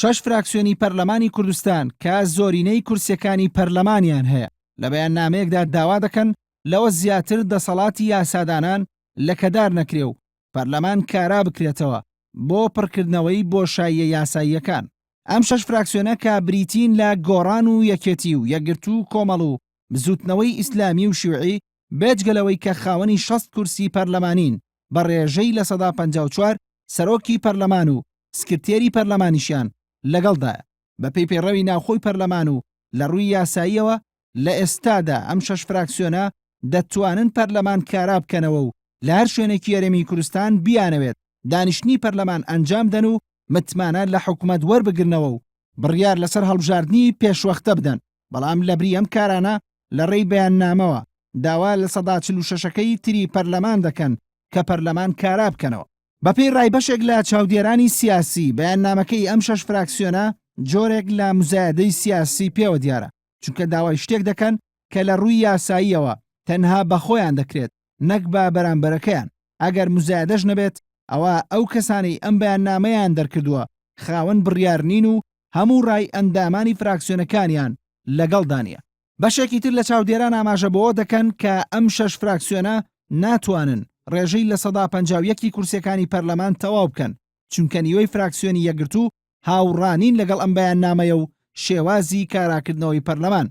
6 فراکسیۆنی پەرلەمانی کوردستان کە زۆرینەی کورسیەکانی پەرلەمانیان هەیە لە بەیاننامەیەکدا داوا دەکەن لەوە زیاتر دەسەڵاتی یاسادانان لە کەدار نەکرێ و پەرلەمان کارا بکرێتەوە بۆ پڕکردنەوەی بۆشاییە یاساییەکان. ئەم 6 فراکسیۆنە کە بریتین لە گۆڕان و یەکێتی و یەکگرتوو کۆمەڵ و بزوتنەوەی ئیسلامی و شیوعی بێجگەلەوەی کە خاوەنی 6 کورسی پەرلەمانین بە ڕێژەی لە سەدا 54 سەرۆکی پەرلەمان و سکرتێری پەرلەمانیشیان لەگەڵدایە. بە پێی پێڕەوی ناوخۆی پەرلەمان و لە ڕووی یاساییەوە لە ئێستادا ئەم 6 فراکسیۆنە دەتوانن پەرلەمان کارا بکەنەوە و لە هەر شوێنێکی یارێمی کوردستان بیانەوێت دانیشتنی پەرلەمان ئەنجام دەن و متمانە لە حکومەت وەربگرنەوە و بڕیار لەسەر هەڵبژاردننی پێشوەختە بدەن. بەڵام لەبری ئەم کارانە لە ڕێی بەیاننامەوە داوا لە سەدا 46ەکەی تری پەرلەمان دەکەن کە پەرلەمان کارا بکەنەوە. بەپێی ڕایبەشێک لە چاودێرانی سیاسی بەیاننامەکەی ئەم 6 فراکسیۆنە جۆرێک لە مزایدەی سیاسی پێوە دیارە، چونکە داوای شتێک دەکەن کە لە ڕووی یاساییەوە تەنها بەخۆیان دەکرێت نەک بە بەرامبەرەکەیان. ئەگەر مزایدەش نەبێت ئەوە ئەو کەسانی ئەم بەیاننامەیان دەرکردووە خاوەن بڕیارنین و هەموو ڕای ئەندامانی فراکسیۆنەکانیان لەگەڵدانە. بەشێکی تر لە چاودێران ئاماژە بەوە دەکەن کە ئەم 6 فراکسیۆنە ناتوانن ڕێژەی لە سەدا 51 کورسیەکانی پەرلەمان تەواو بکەن، چونکە نیوەی فراکسیۆنی یەکگرتوو هاوڕانین لەگەڵ ئەم بەیاننامەیە و شێوازی کاراکردنەوەی پەرلەمان.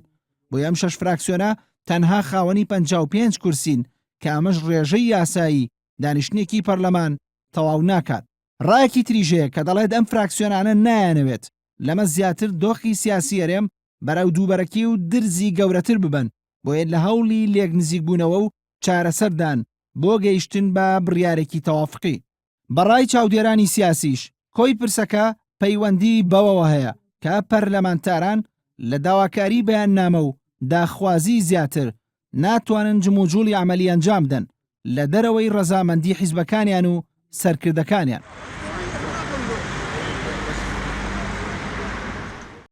بۆیە ئەم 6 فراکسیۆنە تەنها خاوەنی 55 کورسین کە ئەمەش ڕێژەی یاسایی دانیشتنێکی پەرلەمان تەواو ناکات. ڕایەکی تریژەیە کە دەڵێت ئەم فراکسیۆنانە نایانەوێت لەمە زیاتر دۆخی سیاسی هەرێم بەرەو دووبەرەکی و درزی گەورەتر ببن، بۆیە لە هەوڵی لێک نزیک بوونەوە و چارەسەردان بۆ گەیشتن بە بڕیارێکی تەوافقی. بەڕای چاودێرانی سیاسیش کۆی پرسەکە پەیوەندی بەوەوە هەیە کە پەرلەمانتاران لە داواکاری بەیاننامە و داخوازی زیاتر ناتوانن جموجوڵی عملی ئەنجام بدەن لە دەرەوەی ڕەزامەندی حیزبەکانیان و سەرکردەکانیان.